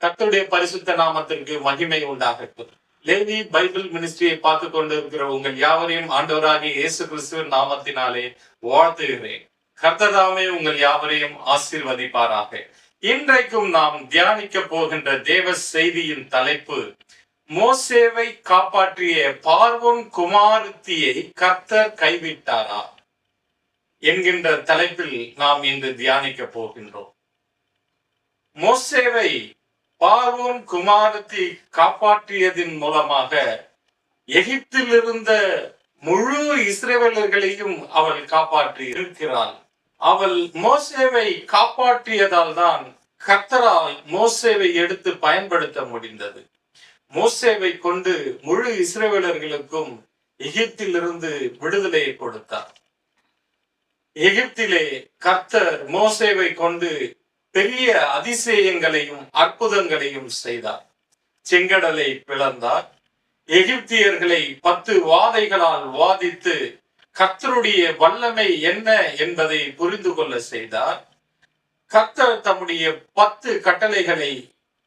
கர்த்தருடைய பரிசுத்த நாமத்திற்கு மகிமை உண்டாகட்டும். லேவி பைபிள் மினிஸ்ட்ரியை பார்த்து கொண்டு இருக்கிற உங்கள் யாவரையும் ஆண்டவராகிய இயேசு கிறிஸ்துவின் நாமத்தினாலே வாழ்த்துகிறேன். கர்த்ததாமே உங்கள் யாவரையும் ஆசீர்வதிப்பாராக. இன்றைக்கும் நாம் தியானிக்க போகின்ற தேவ செய்தியின் தலைப்பு, மோசேவை காப்பாற்றிய பார்வோன் குமாரத்தியை கர்த்தர் கைவிட்டாரா என்கின்ற தலைப்பில் நாம் இன்று தியானிக்க போகின்றோம். மோசேவை பார்வோன் குமாரத்தி காப்பாற்றியதின் மூலமாக எகிப்தில் இருந்த முழு இஸ்ரவேலர்களையும் அவள் காப்பாற்றி இருக்கிறாள். அவள் மோசேவை காப்பாற்றியதால் தான் கர்த்தரால் மோசேவை எடுத்து பயன்படுத்த முடிந்தது. மோசேவை கொண்டு முழு இஸ்ரவேலர்களுக்கும் எகிப்திலிருந்து விடுதலையை கொடுத்தார். எகிப்திலே கர்த்தர் மோசேவை கொண்டு பெரிய அதிசயங்களையும் அற்புதங்களையும் செய்தார். செங்கடலை பிளந்தார். எகிப்தியர்களை 10 வாதைகளால் வாதித்து கர்த்தருடைய வல்லமை என்ன என்பதை புரிந்து கொள்ள செய்தார். கர்த்தர் தம்முடைய 10 கட்டளைகளை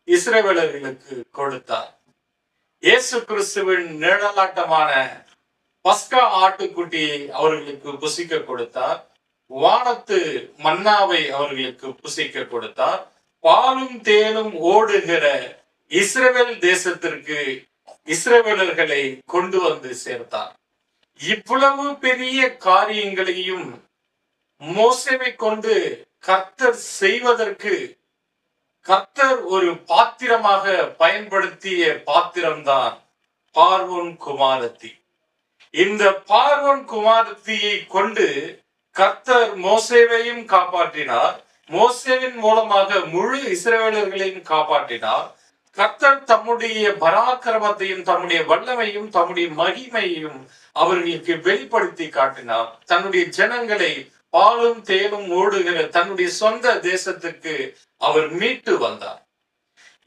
இஸ்ரவேலர்களுக்கு கொடுத்தார். இயேசு கிறிஸ்துவின் நிழலாட்டமான பஸ்கா ஆட்டுக்குட்டியை அவர்களுக்கு புசிக்க கொடுத்தார். வானத்து மன்னாவை அவர்களுக்கு புசிக்க கொடுத்தார். பாலும் தேனும் ஓடுகிற இஸ்ரவேல் தேசத்திற்கு இஸ்ரவேலர்களை கொண்டு வந்து சேர்த்தார். இவ்வளவு பெரிய காரியங்களையும் மோசேவை கொண்டு கர்த்தர் செய்வதற்கு கர்த்தர் ஒரு பாத்திரமாக பயன்படுத்திய பாத்திரம்தான் பார்வோன் குமாரத்தி. இந்த பார்வோன் குமாரத்தியை கொண்டு கர்த்தர் மோசேவையும் காப்பாற்றினார். மோசேவின் மூலமாக முழு இஸ்ரவேலர்களையும் காப்பாற்றினார். கர்த்தர் தம்முடைய பராக்கிரமத்தையும் தம்முடைய வல்லமையும் தம்முடைய மகிமையையும் அவர்களுக்கு வெளிப்படுத்தி காட்டினார். தன்னுடைய ஜனங்களை பாலும் தேனும் ஓடுகிற தன்னுடைய சொந்த தேசத்துக்கு அவர் மீட்டு வந்தார்.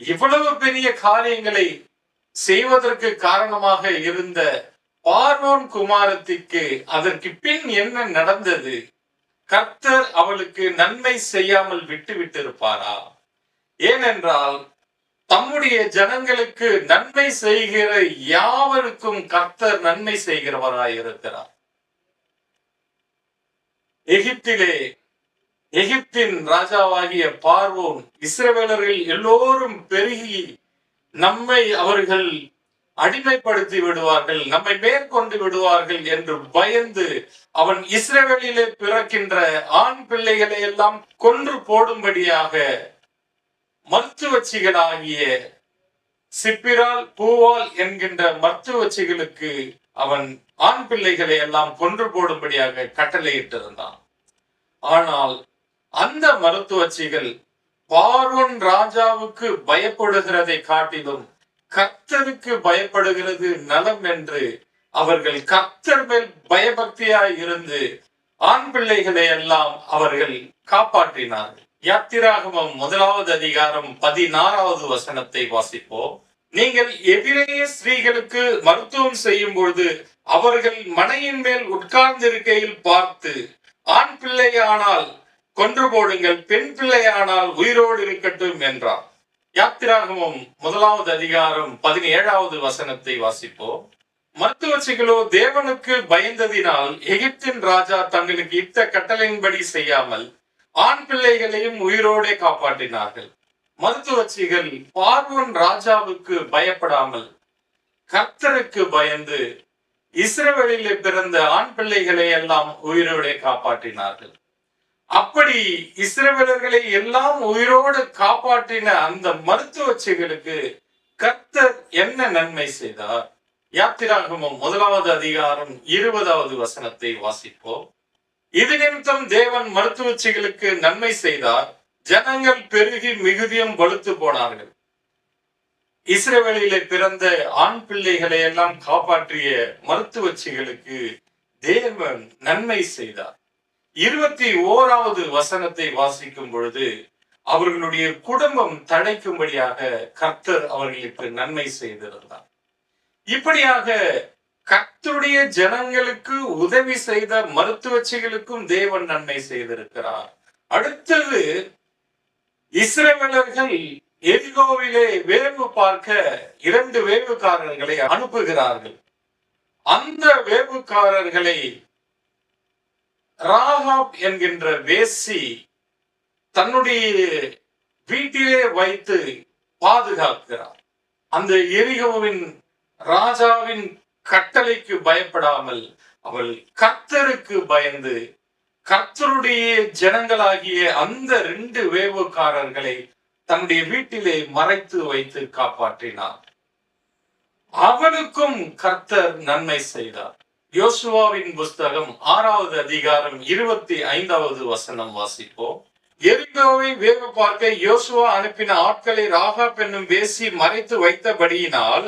இவ்வளவு பெரிய காரியங்களை செய்வதற்கு காரணமாக இருந்த பார்வோன் குமாரத்திற்கு அதற்கு பின் என்ன நடந்தது? கர்த்தர் அவளுக்கு நன்மை செய்யாமல் விட்டு விட்டிருப்பாரா? ஏனென்றால் தம்முடைய ஜனங்களுக்கு நன்மை செய்கிற யாவருக்கும் கர்த்தர் நன்மை செய்கிறவராயிருக்கிறார். எகிப்தின் ராஜாவாகிய பார்வோன் இஸ்ரவேலர்கள் எல்லோரும் பெருகி நம்மை அவர்கள் அடிமைப்படுத்தி விடுவார்கள், நம்மை மேற்கொண்டு விடுவார்கள் என்று பயந்து அவன் இஸ்ரவேலிலே பிறக்கின்ற ஆண் பிள்ளைகளை எல்லாம் கொன்று போடும்படியாக மருத்துவச்சிகளாகிய சிப்பிரால் பூவால் என்கின்ற மருத்துவச்சிகளுக்கு அவன் ஆண் பிள்ளைகளை எல்லாம் கொன்று போடும்படியாக கட்டளையிட்டிருந்தான். ஆனால் அந்த மருத்துவச்சிகள் பார்வோன் ராஜாவுக்கு பயப்படுகிறதை காட்டிலும் கர்த்தருக்கு பயப்படுகிறது நலம் என்று அவர்கள் கர்த்தர் மேல் பயபக்தியாய் இருந்து ஆண் பிள்ளைகளை எல்லாம் அவர்கள் காப்பாற்றினார்கள். யாத்திராகமம் 1வது அதிகாரம் 16வது வசனத்தை வாசிப்போம். நீங்கள் எபிரேய ஸ்திரீகளுக்கு மருத்துவம் செய்யும் பொழுது அவர்கள் மனையின் மேல் உட்கார்ந்திருக்கையில் பார்த்து, ஆண் பிள்ளையானால் கொன்று போடுங்கள், பெண் பிள்ளையானால் உயிரோடு இருக்கட்டும் என்றார். யாத்திராகமம் 1வது அதிகாரம் 17வது வசனத்தை வாசிப்போம். மருத்துவச்சிகளோ தேவனுக்கு பயந்ததினால் எகிப்தின் ராஜா தங்களுக்கு இட்ட கட்டளையின்படி செய்யாமல் ஆண் பிள்ளைகளையும் உயிரோடே காப்பாற்றினார்கள். மருத்துவச்சிகள் பார்வோன் ராஜாவுக்கு பயப்படாமல் கர்த்தருக்கு பயந்து இஸ்ரவேலிலே பிறந்த ஆண் பிள்ளைகளை எல்லாம் உயிரோடே காப்பாற்றினார்கள். அப்படி இஸ்ரவேலர்களை எல்லாம் உயிரோடு காப்பாற்றின அந்த மருத்துவச்சிகளுக்கு கர்த்தர் என்ன நன்மை செய்தார்? யாத்திராகமம் 1வது அதிகாரம் 20வது வசனத்தை வாசிப்போம். இது நிமித்தம் தேவன் மருத்துவச்சிகளுக்கு நன்மை செய்தார். ஜனங்கள் பெருகி மிகுதியும் வலுத்து போனார்கள். இஸ்ரவேலிலே பிறந்த ஆண் பிள்ளைகளை எல்லாம் காப்பாற்றிய மருத்துவச்சிகளுக்கு தேவன் நன்மை செய்தார். 21வது வசனத்தை வாசிக்கும் பொழுது அவர்களுடைய குடும்பம் தழைக்கும்படியாக கர்த்தர் அவர்களுக்கு நன்மை செய்திருந்தார். இப்படியாக கர்த்தருடைய ஜனங்களுக்கு உதவி செய்த மருத்துவச்சிகளுக்கும் தேவன் நன்மை செய்திருக்கிறார். அடுத்தது இஸ்ரவேலர்கள் எரிகோவிலே வேவு பார்க்க 2 வேவுக்காரர்களை அனுப்புகிறார்கள். அந்த வேவுக்காரர்களை ராகாப் என்கின்ற வேசி தன்னுடைய வீட்டிலே வைத்து பாதுகாக்கிறார். அந்த எரிகோவின் ராஜாவின் கட்டளைக்கு பயப்படாமல் அவள் கர்த்தருக்கு பயந்து கர்த்தருடைய ஜனங்களாகிய அந்த 2 வேவுக்காரர்களை தன்னுடைய வீட்டிலே மறைத்து வைத்து காப்பாற்றினார். அவனுக்கும் கர்த்தர் நன்மை செய்தார். யோசுவாவின் புஸ்தகம் 6வது அதிகாரம் 25வது வசனம் வாசிப்போம். எரிகோவை வேவு பார்க்க யோசுவா அனுப்பின ஆட்களை ராகாப் என்னும் வேசி மறைத்து வைத்தபடியினால்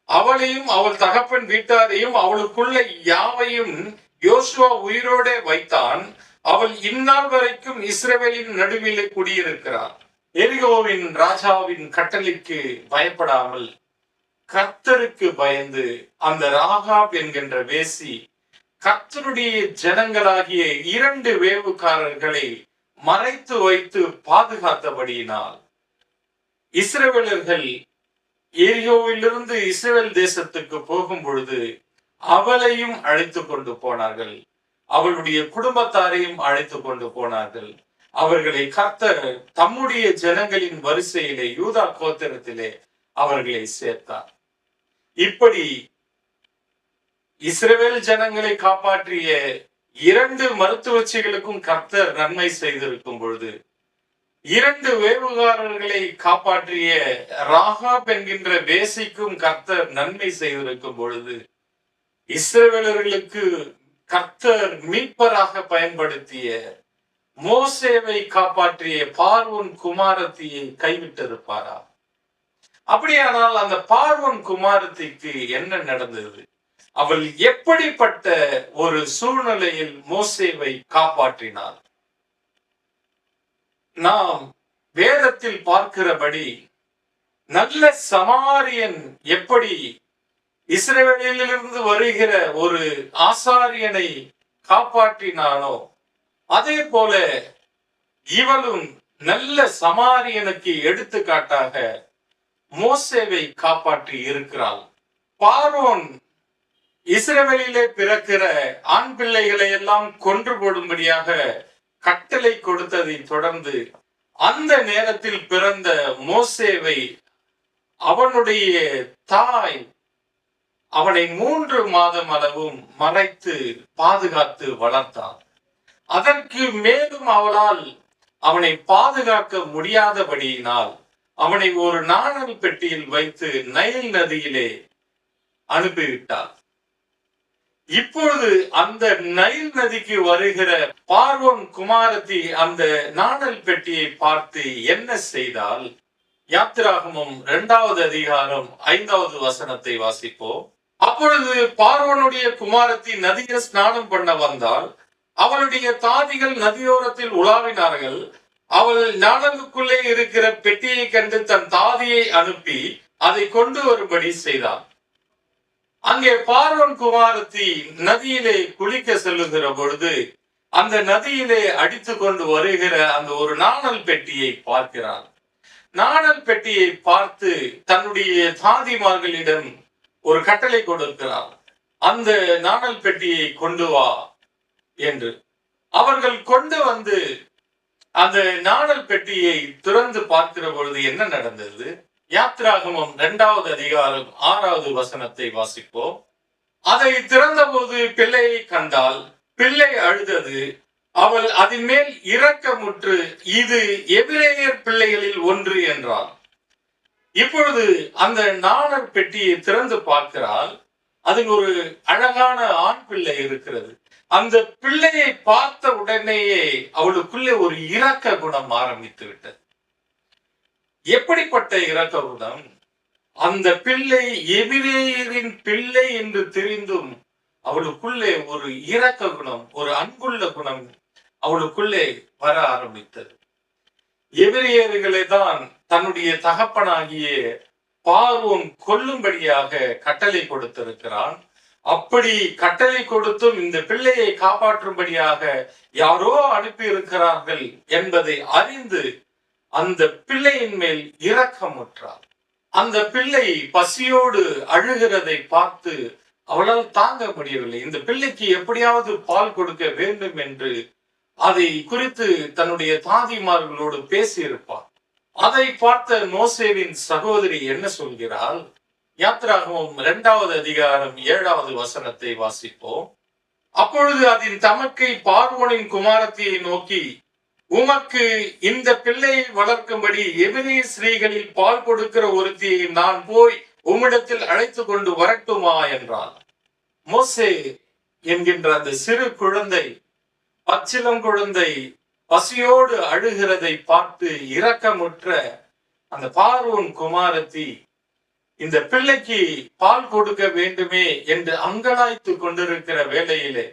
அவளையும் அவள் தகப்பன் வீட்டாரையும் அவளுக்குள்ள யாவையும் யோசுவா உயிரோடே வைத்தான். அவள் இந்நாள் வரைக்கும் இஸ்ரவேலின் நடுவிலே குடியிருக்கிறார். எரிகோவின் ராஜாவின் கட்டளைக்கு பயப்படாமல் கர்த்தருக்கு பயந்து அந்த ராகாப் என்கின்ற வேசி கர்த்தருடைய ஜனங்களாகிய 2 வேவுக்காரர்களை மறைத்து வைத்து பாதுகாத்தபடியினால் இஸ்ரவேலர்கள் எரிகோவிலிருந்து இஸ்ரவேல் தேசத்துக்கு போகும் பொழுது அவளையும் அழைத்து கொண்டு போனார்கள். அவளுடைய குடும்பத்தாரையும் அழைத்து கொண்டு போனார்கள். அவர்களை கர்த்தர் தம்முடைய ஜனங்களின் வரிசையிலே யூதா கோத்திரத்திலே அவர்களை சேர்த்தார். இப்படி இஸ்ரவேல் ஜனங்களை காப்பாற்றிய 2 மருத்துவச்சிகளுக்கும் கர்த்தர் நன்மை செய்திருக்கும் பொழுது 2 வேவுகாரர்களை காப்பாற்றிய ராகாப் என்கின்ற வேசிக்கும் கர்த்தர் நன்மை செய்திருக்கும் பொழுது இஸ்ரவேலர்களுக்கு கர்த்தர் மீட்பராக பயன்படுத்திய மோசேவை காப்பாற்றிய பார்வோன் குமாரத்தியை கைவிட்டிருப்பாரா? அப்படியானால் அந்த பார்வோன் குமாரத்திக்கு என்ன நடந்தது? அவள் எப்படிப்பட்ட ஒரு சூழ்நிலையில் மோசேவை காப்பாற்றினார்? நாம் வேதத்தில் பார்க்கிறபடி நல்ல சமாரியன் எப்படி இஸ்ரவேலிலிருந்து வருகிற ஒரு ஆசாரியனை காப்பாற்றினானோ அதே போல இவளும் நல்ல சமாரியனுக்கு எடுத்துக்காட்டாக மோசேவை காப்பாற்றி இருக்கிறாள். பார்வோன் இஸ்ரவேலிலே பிறக்கிற ஆண் பிள்ளைகளை எல்லாம் கொன்று போடும்படியாக கட்டளை கொடுத்ததை தொடர்ந்து அந்த நேரத்தில் பிறந்த மோசேவை அவனுடைய தாய் அவனை 3 மாதம் அளவும் மறைத்து பாதுகாத்து வளர்த்தார். அதற்கு மேலும் அவளால் அவனை பாதுகாக்க முடியாதபடியினால் அவனை ஒரு நாணல் பெட்டியில் வைத்து நைல் நதியிலே அனுப்பிவிட்டார். இப்பொழுது அந்த நைல் நதிக்கு வருகிற பார்வோன் குமாரத்தி அந்த நாணல் பெட்டியை பார்த்து என்ன செய்தால்? யாத்திராகமம் 2வது அதிகாரம் 5வது வசனத்தை வாசிப்போம். அப்பொழுது பார்வோனுடைய குமாரத்தி நதியில் ஸ்நானம் பண்ண வந்தால் அவளுடைய தாதிகள் நதியோரத்தில் உலாவினார்கள். அவள் நாணலுக்குள்ளே இருக்கிற பெட்டியை கண்டு தன் தாதியை அனுப்பி அதை கொண்டு வரும்படி செய்தாள். அங்கே பார்வோன் குமாரத்தி நதியிலே குளிக்க செல்லுகிற பொழுது அந்த நதியிலே அடித்து கொண்டு வருகிற அந்த ஒரு நாணல் பெட்டியை பார்க்கிறாள். நாணல் பெட்டியை பார்த்து தன்னுடைய தாதிமார்களிடம் ஒரு கட்டளை கொடுக்கிறார். அந்த நாணல் பெட்டியை கொண்டு வா என்று. அவர்கள் கொண்டு வந்து அந்த நாணல் பெட்டியை திறந்து பார்க்கிற பொழுது என்ன நடந்தது? யாத்திராகமம் 2வது அதிகாரம் 6வது வசனத்தை வாசிப்போம். அதை திறந்த போது பிள்ளையை கண்டால் பிள்ளை அழுதது. அவள் அதன் மேல் இரக்கமுற்று இது எபிரேயர் பிள்ளைகளில் ஒன்று என்றாள். இப்பொழுது அந்த நாணல் பெட்டியை திறந்து பார்க்கிறாள். அதில் ஒரு அழகான ஆண் பிள்ளை இருக்கிறது. அந்த பிள்ளையை பார்த்த உடனேயே அவளுக்குள்ளே ஒரு இரக்க குணம் ஆரம்பித்து விட்டது. எப்படிப்பட்ட இரக்க குணம்? அந்த பிள்ளை எபிரேயரின் பிள்ளை என்று தெரிந்தும் அவளுக்குள்ளே ஒரு இரக்க குணம், ஒரு அன்புள்ள குணம் அவளுக்குள்ளே வர ஆரம்பித்தது. எபிரேயர்களை தான் தன்னுடைய தகப்பனாகிய பார்வோன் கொல்லும்படியாக கட்டளை கொடுத்திருக்கிறான். அப்படி கட்டளை கொடுத்தும் இந்த பிள்ளையை காப்பாற்றும்படியாக யாரோ அனுப்பி இருக்கிறார்கள் என்பதை அறிந்து அந்த பிள்ளையின் மேல் இரக்கமுற்றாள். அந்த பிள்ளை பசியோடு அழுகிறதை பார்த்து அவளால் தாங்க முடியவில்லை. இந்த பிள்ளைக்கு எப்படியாவது பால் கொடுக்க வேண்டும் என்று அதை குறித்து தன்னுடைய தாதிமார்களோடு பேசியிருப்பார். அதை பார்த்த மோசேவின் சகோதரி என்ன சொல்கிறாள்? யாத்திராகமம் 2வது அதிகாரம் 7வது வசனத்தை வாசிப்போம். அப்பொழுது அதன் தமக்கை பார்வோனின் குமாரத்தியை நோக்கி, உமக்கு இந்த பிள்ளையை வளர்க்கும்படி எபிரேய ஸ்திரீகளில் பால் கொடுக்கிற ஒருத்தியை நான் போய் உம்மிடத்தில் அழைத்து கொண்டு வரட்டுமா என்றாள். மோசே என்கின்ற அந்த சிறு குழந்தை, பச்சிளம் குழந்தை பசியோடு அழுகிறதை பார்த்து இரக்கமுற்ற அந்த பார்வோன் குமாரத்தி இந்த பிள்ளைக்கு பால் கொடுக்க வேண்டுமே என்று அங்கலாய்த்து கொண்டிருக்கிற வேளையிலே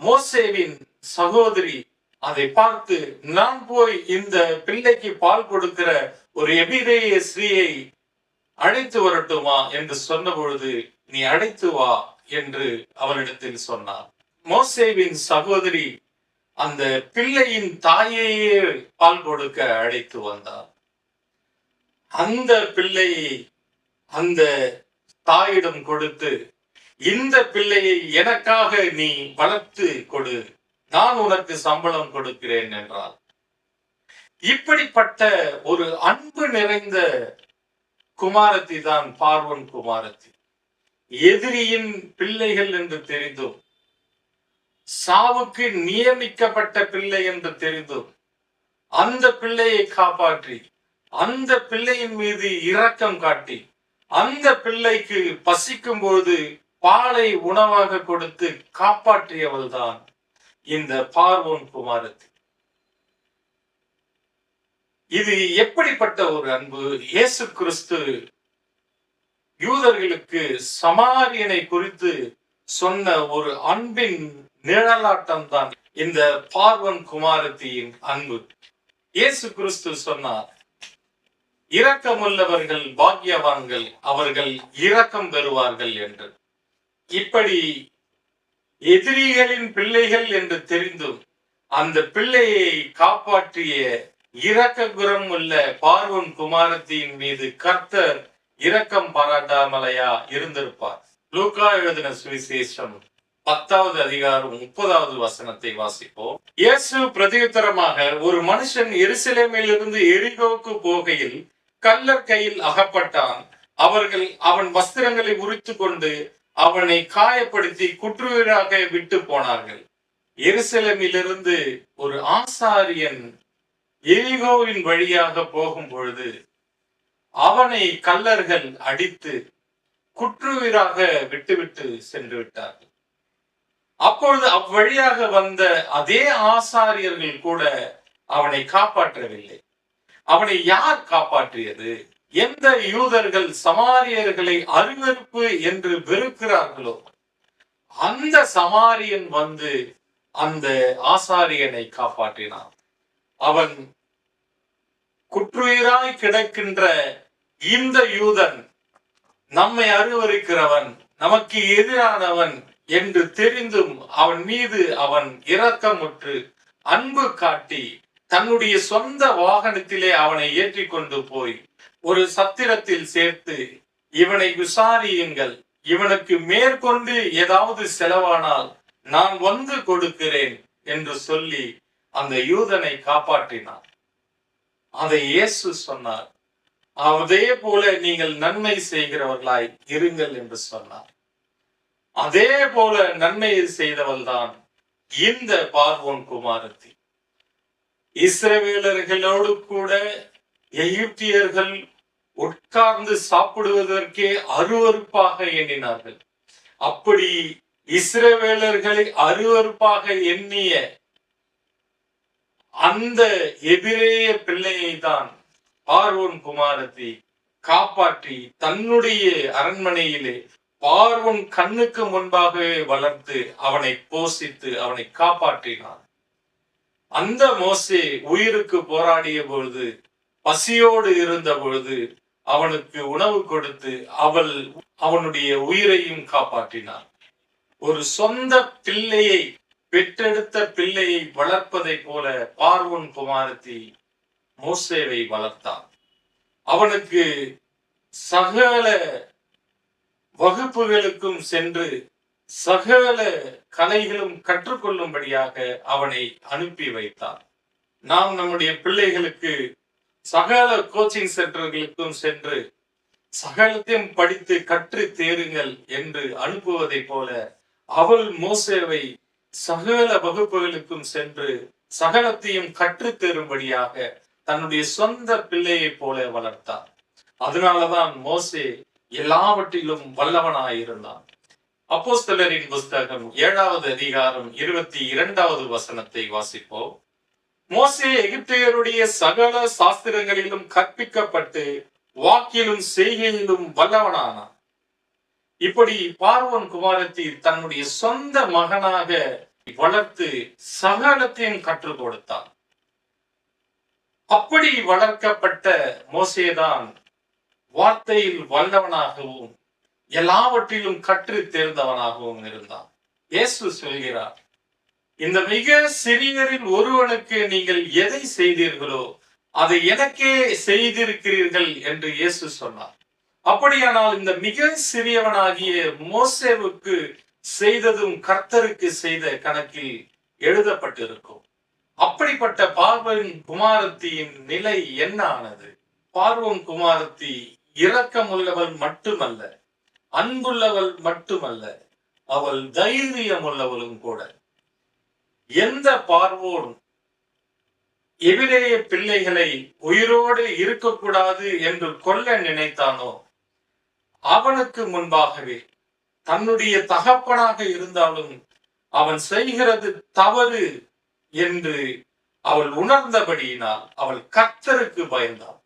மோசேவின் சகோதரி அதை பார்த்து, நான் போய் இந்த பிள்ளைக்கு பால் கொடுக்கிற ஒரு எபிரேய ஸ்திரீயை அழைத்து வரட்டுமா என்று சொன்ன பொழுது, நீ அழைத்து வா என்று அவரிடத்தில் சொன்னார். மோசேவின் சகோதரி அந்த பிள்ளையின் தாயையே பால் கொடுக்க அழைத்து வந்தார். அந்த பிள்ளையை அந்த தாயிடம் கொடுத்து, இந்த பிள்ளையை எனக்காக நீ வளர்த்து கொடு, நான் உனக்கு சம்பளம் கொடுக்கிறேன் என்றார். இப்படிப்பட்ட ஒரு அன்பு நிறைந்த குமாரத்தி தான் பார்வோன் குமாரத்தி. எதிரியின் பிள்ளைகள் என்று தெரிந்தும், சாவுக்கு நியமிக்கப்பட்ட பிள்ளை என்று தெரிந்தும், அந்த பிள்ளையை காப்பாற்றி, அந்த பிள்ளையின் மீது இரக்கம் காட்டி, அந்த பிள்ளைக்கு பசிக்கும் பொழுது பாலை உணவாக கொடுத்து காப்பாற்றியவள் தான் இந்த பார்வோன் குமாரத்தி. இது எப்படிப்பட்ட ஒரு அன்பு! இயேசு கிறிஸ்து யூதர்களுக்கு சமாரியனை குறித்து சொன்ன ஒரு அன்பின் நிழலாட்டம் தான் இந்த பார்வோன் குமாரத்தியின் அன்பு. இயேசு கிறிஸ்து சொன்னார், இரக்கமுள்ளவர்கள் பாக்கியவான்கள், அவர்கள் இரக்கம் பெறுவார்கள் என்று. இப்படி எதிரிகளின் பிள்ளைகள் என்று தெரிந்தும் அந்த பிள்ளையை காப்பாற்றிய இரக்க குணம் உள்ள பார்வோன் குமாரத்தியின் மீது கர்த்தர் இரக்கம் பாராட்டாமலையா இருந்திருப்பார். லூக்கா எழுதின சுவிசேஷம் 10வது அதிகாரம் 30வது வசனத்தை வாசிப்போம். இயேசு பிரதியுத்தரமாக, ஒரு மனுஷன் எருசலேமிலிருந்து எரிகோவுக்கு போகையில் கள்ளர் கையில் அகப்பட்டான். அவர்கள் அவன் வஸ்திரங்களை உரித்து கொண்டு அவனை காயப்படுத்தி குற்றுயிராக விட்டு போனார்கள். எருசலேமிலிருந்து ஒரு ஆசாரியன் எரிகோவின் வழியாக போகும் பொழுது அவனை கள்ளர்கள் அடித்து குற்றுயிராக விட்டுவிட்டு சென்று விட்டார்கள். அப்பொழுது அவ்வழியாக வந்த அதே ஆசாரியர்கள் கூட அவனை காப்பாற்றவில்லை. அவனை யார் காப்பாற்றியது? எந்த யூதர்கள் சமாரியர்களை அருவருப்பு என்று வெறுக்கிறார்களோ அந்த சமாரியன் வந்து அந்த ஆசாரியனை காப்பாற்றினான். அவன் குற்றுயிராய் கிடக்கின்ற இந்த யூதன் நம்மை அருவருக்கிறவன், நமக்கு எதிரானவன் என்று தெரிந்தும் அவன் மீது அவன் இரக்கமுற்று அன்பு காட்டி தன்னுடைய சொந்த வாகனத்திலே அவனை ஏற்றி கொண்டு போய் ஒரு சத்திரத்தில் சேர்த்து, இவனை விசாரியுங்கள், இவனுக்கு மேற்கொண்டு ஏதாவது செலவானால் நான் வந்து கொடுக்கிறேன் என்று சொல்லி அந்த யூதனை காப்பாற்றினார். அதை இயேசு சொன்னார், அதே போல நீங்கள் நன்மை செய்கிறவர்களாய் இருங்கள் என்று சொன்னார். அதே போல நன்மையை செய்தவள் தான் இந்த பார்வோன் குமாரத்தி. இஸ்ரவேலர்களோடு கூட எகிப்தியர்கள் உட்கார்ந்து சாப்பிடுவதற்கே அருவருப்பாக எண்ணினார்கள். அப்படி இஸ்ரவேலர்களை அருவருப்பாக எண்ணிய அந்த எபிரேய பிள்ளையை தான் பார்வோன் குமாரத்தி காப்பாற்றி தன்னுடைய அரண்மனையிலே பார்வோன் கண்ணுக்கு முன்பாகவே வளர்த்து அவனை போஷித்து அவனை காப்பாற்றினார். அந்த மோசே உயிருக்கு போராடிய பொழுது, பசியோடு இருந்த பொழுது அவனுக்கு உணவு கொடுத்து அவனுடைய உயிரையும் காப்பாற்றினார். ஒரு சொந்த பிள்ளையை, பெற்றெடுத்த பிள்ளையை வளர்ப்பதை போல பார்வோன் குமாரத்தி மோசேவை வளர்த்தார். அவனுக்கு சகல வகுப்புகளுக்கும் சென்று சகல கலைகளும் கற்றுக்கொள்ளும்படியாக அவனை அனுப்பி வைத்தார். நாம் நம்முடைய பிள்ளைகளுக்கு சகல கோச்சிங் சென்டர்களுக்கும் சென்று சகலத்தையும் படித்து கற்று தேருங்கள் என்று அனுப்புவதை போல அவள் மோசேவை சகல வகுப்புகளுக்கும் சென்று சகலத்தையும் கற்று தேரும்படியாக தன்னுடைய சொந்த பிள்ளையை போல வளர்த்தார். அதனாலதான் மோசே எல்லாவற்றிலும் வல்லவனாயிருந்தான். அப்போஸ்தலரின் புஸ்தகம் 7வது அதிகாரம் 22வது வசனத்தை வாசிப்போம். மோசே எகிப்தியருடைய சகல சாஸ்திரங்களிலும் கற்பிக்கப்பட்டு வாக்கிலும் செய்கையிலும் வல்லவனானான். இப்படி பார்வோன் குமாரத்தி தன்னுடைய சொந்த மகனாக வளர்த்து சகலத்தையும் கற்றுக் கொடுத்தான். அப்படி வளர்க்கப்பட்ட மோசேதான் வார்த்தையில் வல்லவனாகவும் எல்லாவற்றிலும் கற்று தேர்ந்தவனாகவும் இருந்தான். இயேசு சொல்கிறார், இந்த மிக சிறியரில் ஒருவனுக்கு நீங்கள் எதை செய்தீர்களோ அதை எனக்கே செய்திருக்கிறீர்கள் என்று இயேசு சொன்னார். அப்படியானால் இந்த மிக சிறியவனாகிய மோசேவுக்கு செய்ததும் கர்த்தருக்கு செய்த கணக்கில் எழுதப்பட்டிருக்கும். அப்படிப்பட்ட பார்வோன் குமாரத்தியின் நிலை என்ன ஆனது? பார்வோன் குமாரத்தி இரக்கமுள்ளவள் மட்டுமல்ல, அன்புள்ளவள் மட்டுமல்ல, அவள் தைரியம் உள்ளவளும் கூட. எந்த பார்வோன் எபிரேய பிள்ளைகளை உயிரோடு இருக்கக்கூடாது என்று கொல்ல நினைத்தானோ அவனுக்கு முன்பாகவே தன்னுடைய தகப்பனாக இருந்தாலும் அவன் செய்கிறது தவறு என்று அவள் உணர்ந்தபடியினால் அவள் கர்த்தருக்கு பயந்தாள்.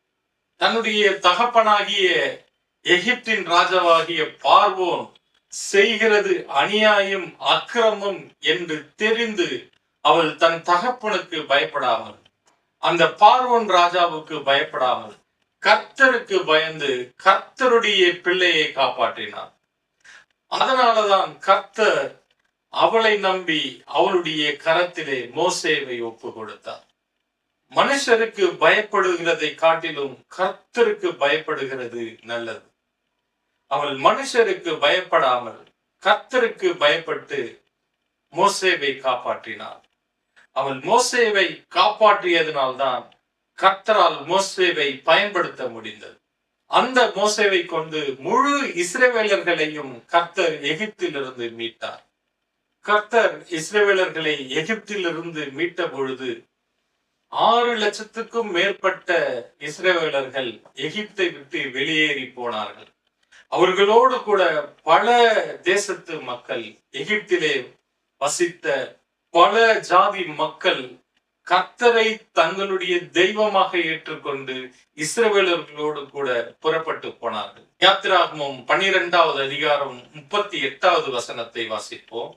தன்னுடைய தகப்பனாகிய எகிப்தின் ராஜாவாகிய பார்வோன் செய்கிறது அநியாயம் அக்கிரமம் என்று தெரிந்து அவள் தன் தகப்பனுக்கு பயப்படாமல், அந்த பார்வோன் ராஜாவுக்கு பயப்படாமல் கர்த்தருக்கு பயந்து கர்த்தருடைய பிள்ளையை காப்பாற்றினார். அதனாலதான் கர்த்தர் அவளை நம்பி அவளுடைய கரத்திலே மோசேவை ஒப்பு கொடுத்தார். மனுஷருக்கு பயப்படுகிறதை காட்டிலும் கர்த்தருக்கு பயப்படுகிறது நல்லது. அவள் மனுஷருக்கு பயப்படாமல் கர்த்தருக்கு பயப்பட்டு மோசேவை காப்பாற்றினார். அவள் மோசேவை காப்பாற்றியதனால்தான் கர்த்தரால் மோசேவை பயன்படுத்த முடிந்தது. அந்த மோசேவை கொண்டு முழு இஸ்ரவேலர்களையும் கர்த்தர் எகிப்திலிருந்து மீட்டார். கர்த்தர் இஸ்ரவேலர்களை எகிப்திலிருந்து மீட்ட பொழுது 6 லட்சத்துக்கும் மேற்பட்ட இஸ்ரவேலர்கள் எகிப்தை விட்டு வெளியேறி போனார்கள். அவர்களோடு கூட பல தேசத்து மக்கள், எகிப்திலே வசித்த பல ஜாதி மக்கள் கர்த்தரை தங்களுடைய தெய்வமாக ஏற்றுக்கொண்டு இஸ்ரவேலர்களோடு கூட புறப்பட்டு போனார்கள். யாத்திராகமம் 12வது அதிகாரம் 38வது வசனத்தை வாசிப்போம்.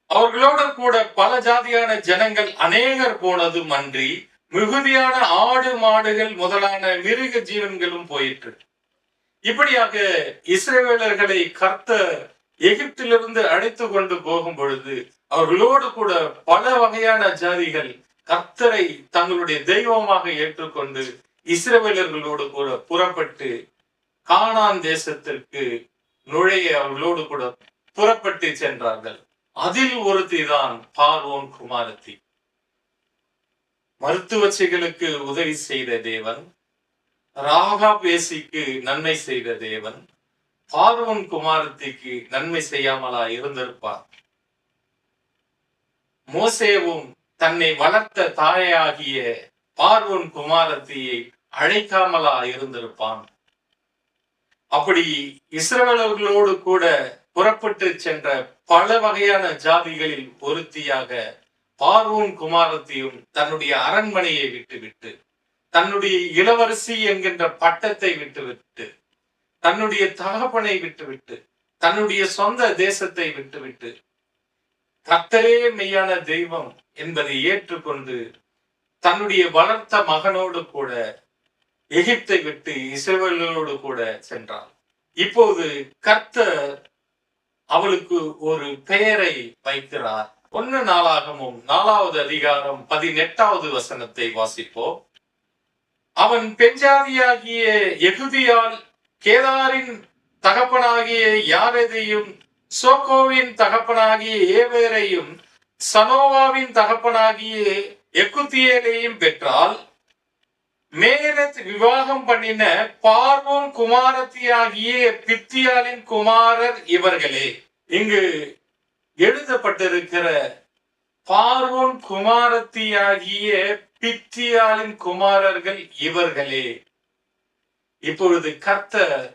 அவர்களோடு கூட பல ஜாதியான ஜனங்கள் அநேகர் போனதும் அன்றி மிகுதியான ஆடு மாடுகள் முதலான மிருக ஜீவன்களும் போயிற்று. இப்படியாக இஸ்ரவேலர்களை கர்த்தர் எகிப்திலிருந்து அழைத்து கொண்டு போகும் பொழுது அவர்களோடு கூட பல வகையான ஜாதிகள் கர்த்தரை தங்களுடைய தெய்வமாக ஏற்றுக்கொண்டு இஸ்ரவேலர்களோடு கூட புறப்பட்டு கானான் தேசத்திற்கு நுழைய அவர்களோடு கூட புறப்பட்டு சென்றார்கள். அதில் ஒருத்திதான் பார்வோன் குமாரத்தி. மருத்துவச்சிகளுக்கு உதவி செய்த தேவன், ராகாப் வேசிக்கு நன்மை செய்த தேவன், பார்வோன் குமாரத்திக்கு நன்மை செய்யாமலா இருந்திருப்பார்? மோசேவும் தன்னை வளர்த்த தாயாகிய பார்வோன் குமாரத்தியை அழைக்காமலா இருந்திருப்பான்? அப்படி இஸ்ரவேலர்களோடு கூட புறப்பட்டு சென்ற பல வகையான ஜாதிகளில் ஒருத்தியாக பார்வோன் குமாரத்தியும் தன்னுடைய அரண்மனையை விட்டுவிட்டு, தன்னுடைய இளவரசி என்கின்ற பட்டத்தை விட்டுவிட்டு, தன்னுடைய தகப்பனை விட்டுவிட்டு, தன்னுடைய சொந்த தேசத்தை விட்டுவிட்டு, கர்த்தரே மெய்யான தெய்வம் என்பதை ஏற்றுக்கொண்டு தன்னுடைய வளர்த்த மகனோடு கூட எகிப்தை விட்டு இஸ்ரவேலோடு கூட சென்றார். இப்போது கர்த்தர் அவளுக்கு ஒரு பெயரை வைக்கிறார். 1 நாளாகமம் 4வது அதிகாரம் 18வது வசனத்தை வாசிப்போம். அவன் பெண்ஜாதியாகிய எகுதியால் கேதாரின் தகப்பனாகிய யாரெதையும், சோகோவின் தகப்பனாகிய ஏவேரையும், சனோவாவின் தகப்பனாகிய எக்குத்தியேலையும் பெற்றால், மேரத் விவாகம் பண்ணின பார்வோன் குமாரத்தியாகிய பித்தியாலின் குமாரர் இவர்களே. இங்கு எழுதப்பட்டிருக்கிற பார்வோன் குமாரத்தியாகிய பித்தியாலின் குமாரர்கள் இவர்களே. இப்பொழுது கர்த்தர்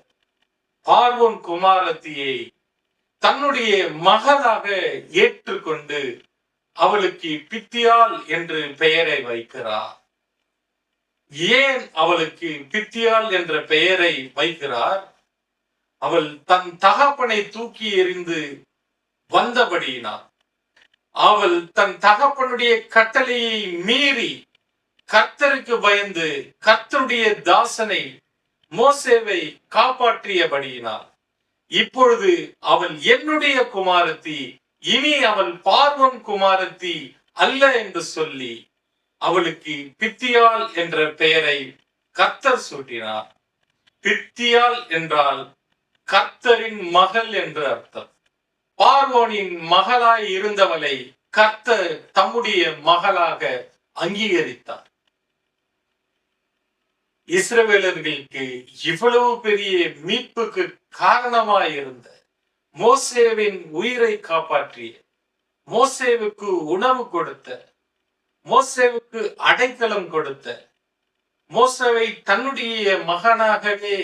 பார்வோன் குமாரத்தியை தன்னுடைய மகளாக ஏற்றுக்கொண்டு அவளுக்கு பித்தியால் என்று பெயரை வைக்கிறார். ஏன் அவளுக்கு பித்தியால் என்ற பெயரை வைக்கிறார்? அவள் தன் தகப்பனை தூக்கி எறிந்து வந்தபடியினார். அவள் தன் தகப்பனுடைய கட்டளையை மீறி கர்த்தருக்கு பயந்து கர்த்தருடைய தாசனை மோசேவை காப்பாற்றியபடியினார். இப்பொழுது அவள் என்னுடைய குமாரத்தி, இனி அவள் பார்வோன் குமாரத்தி அல்ல என்று சொல்லி அவளுக்கு பித்தியால் என்ற பெயரை கர்த்தர் சூட்டினார். பித்தியால் என்றால் கர்த்தரின் மகள் என்று அர்த்தம். பார்வோனின் மகளாய் இருந்தவளை கர்த்தர் தம்முடைய மகளாக அங்கீகரித்தார். இஸ்ரவேலர்களுக்கு இவ்வளவு பெரிய மீட்புக்கு காரணமாய் இருந்த, மோசேவின் உயிரை காப்பாற்றிய, மோசேவுக்கு உணவு கொடுத்த, மோசேவுக்கு அடைக்கலம் கொடுத்த, மோசேவை தன்னுடைய மகனாகவே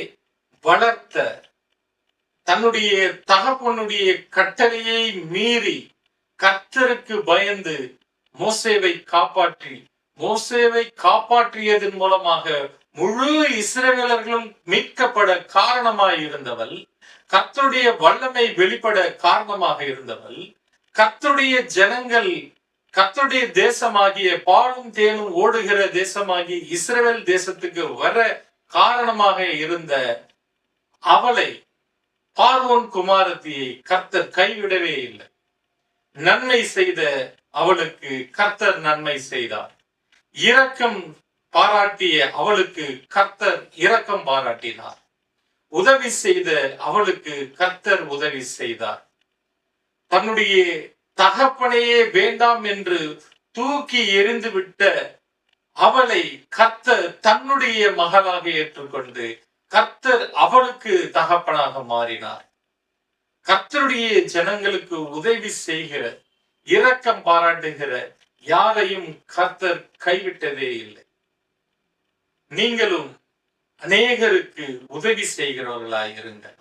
வளர்த்த, தன்னுடைய தகப்பனுடைய கட்டளையை மீறி கர்த்தருக்கு பயந்து மோசேவை காப்பாற்றி, மோசேவை காப்பாற்றியதன் மூலமாக முழு இஸ்ரவேலர்களும் மீட்கப்பட காரணமாய் இருந்தவள், கர்த்தருடைய வல்லமை வெளிப்பட காரணமாக இருந்தவள், கர்த்தருடைய ஜனங்கள் கர்த்தருடைய தேசமாகிய பாலும் தேனும் ஓடுகிற தேசமாகிய இஸ்ரவேல் தேசத்துக்கு வர காரணமாக இருந்த அவளை, பார்வோன் குமாரத்தியை கர்த்தர் கைவிடவே இல்லை. நன்மை செய்த அவளுக்கு கர்த்தர் நன்மை செய்தார். இரக்கம் பாராட்டிய அவளுக்கு கர்த்தர் இரக்கம் பாராட்டினார். உதவி செய்த அவளுக்கு கர்த்தர் உதவி செய்தார். தன்னுடைய தகப்பனையே வேண்டாம் என்று தூக்கி எறிந்து விட்ட அவளை கர்த்தர் தன்னுடைய மகளாக ஏற்றுக்கொண்டு கர்த்தர் அவளுக்கு தகப்பனாக மாறினார். கர்த்தருடைய ஜனங்களுக்கு உதவி செய்கிற, இரக்கம் பாராட்டுகிற யாரையும் கர்த்தர் கைவிட்டதே இல்லை. நீங்களும் அநேகருக்கு உதவி செய்கிறவர்களாய் இருங்கள்.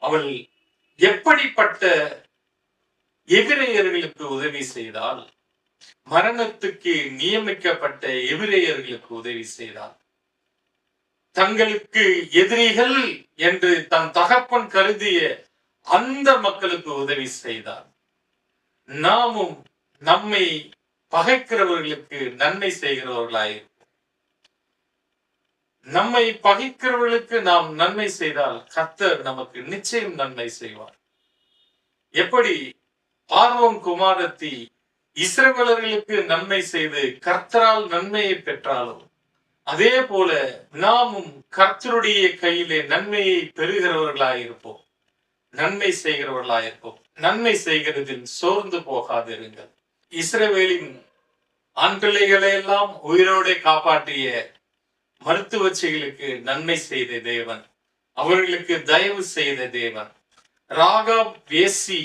அவள் எப்படிப்பட்ட எபிரேயர்களுக்கு உதவி செய்தால், மரணத்துக்கு நியமிக்கப்பட்ட எபிரேயர்களுக்கு உதவி செய்தால், தங்களுக்கு எதிரிகள் என்று தன் தகப்பன் கருதிய அந்த மக்களுக்கு உதவி செய்தார். நாமும் நம்மை பகைக்கிறவர்களுக்கு நன்மை செய்கிறவர்களாயிருப்போம். நம்மை பகைக்கிறவர்களுக்கு நாம் நன்மை செய்தால் கர்த்தர் நமக்கு நிச்சயம் நன்மை செய்வார். எப்படி பார்வோன் குமாரத்தி இஸ்ரவேலர்களுக்கு நன்மை செய்து கர்த்தரால் நன்மையை பெற்றாலும், அதே போல நாமும் கர்த்தருடைய கையிலே நன்மையை பெறுகிறவர்களாயிருப்போம், நன்மை செய்கிறவர்களாயிருப்போம். நன்மை செய்கிறதில் சோர்ந்து போகாதிருங்கள். இஸ்ரவேலின் ஆண் பிள்ளைகளை எல்லாம் உயிரோடு காப்பாற்றிய மருத்துவச்சிகளுக்கு நன்மை செய்த தேவன், அவர்களுக்கு தயவு செய்த தேவன். ராகாப் வேசி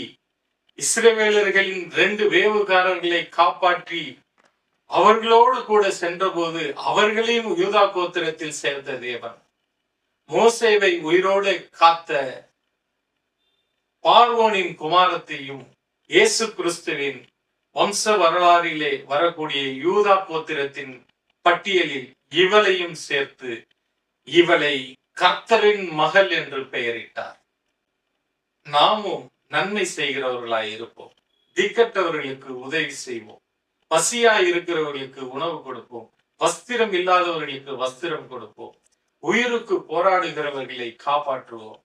இஸ்ரவேலர்களின் 2 வேவுகாரர்களை காப்பாற்றி அவர்களோடு கூட சென்றபோது அவர்களையும் யூதா கோத்திரத்தில் சேர்த்த தேவன். மோசேவை உயிரோடு காத்த பார்வோனின் குமாரத்தையும் இயேசு கிறிஸ்துவின் வம்ச வரலாறிலே வரக்கூடிய யூதா கோத்திரத்தின் பட்டியலில் இவளையும் சேர்த்து இவளை கர்த்தரின் மகள் என்று பெயரிட்டார். நாமும் நன்மை செய்கிறவர்களாய் இருப்போம். திக்கற்றவர்களுக்கு உதவி செய்வோம். பசியாய் இருக்கிறவர்களுக்கு உணவு கொடுப்போம். வஸ்திரம் இல்லாதவர்களுக்கு வஸ்திரம் கொடுப்போம். உயிருக்கு போராடுகிறவர்களை காப்பாற்றுவோம்.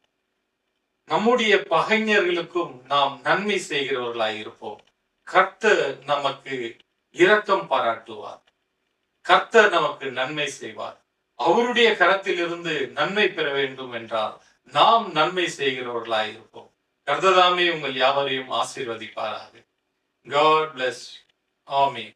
நம்முடைய பகைஞர்களுக்கும் நாம் நன்மை செய்கிறவர்களாய் இருப்போம். கர்த்தர் நமக்கு இரக்கம் பாராட்டுவார். கர்த்தர் நமக்கு நன்மை செய்வார். அவருடைய கரத்திலிருந்து நன்மை பெற வேண்டும் என்றால் நாம் நன்மை செய்கிறவர்களாய் இருப்போம். கர்த்தர் தாமே உங்கள் யாவரையும் ஆசீர்வதிப்பாராக. God bless. ஆமென்.